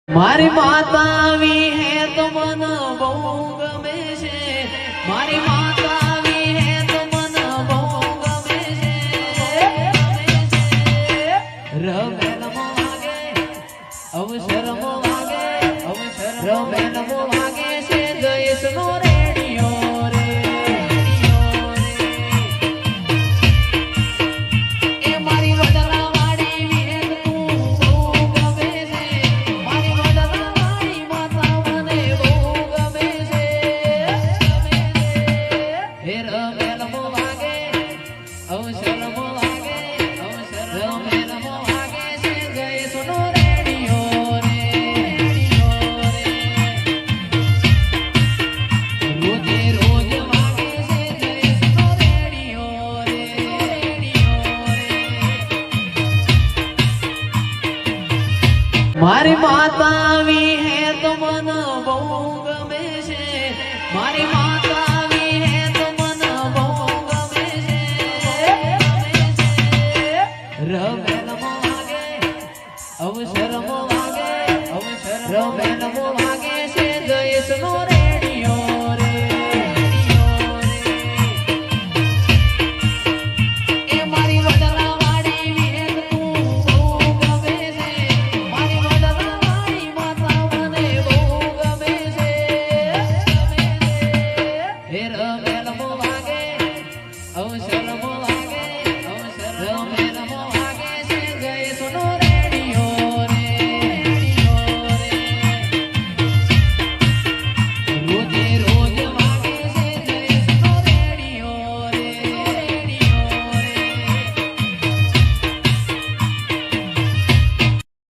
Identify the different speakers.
Speaker 1: મારી માતા આવી હે તો મન બહુ ગમે છે. મારી માતા આવી હે તો મન બહુ ગમે છે. રમેલમો વાગે અવસરમો વાગે રમેલમો વાગે છે. જયેશનો રેડિયો રે એ મારી વડલા વાડી વિહેત તું બહુ ગમે છે. મારી વડલા વાડી માતા મને બહુ ગમે છે. હે રમેલમો વાગે અવસરમો વાગે રમેલમો વાગે છે. જયેશનો રેડિયો રે રોજે રોજ વાગે છે. જયેશનો રેડિયો રે મારી માતા આવી હે તો મન બહુ ગમે છે. મારી માતા આવી હે તો મન બહુ ગમે છે. રમેલમો વાગે અવસરમો વાગે રમેલમો વાગે છે.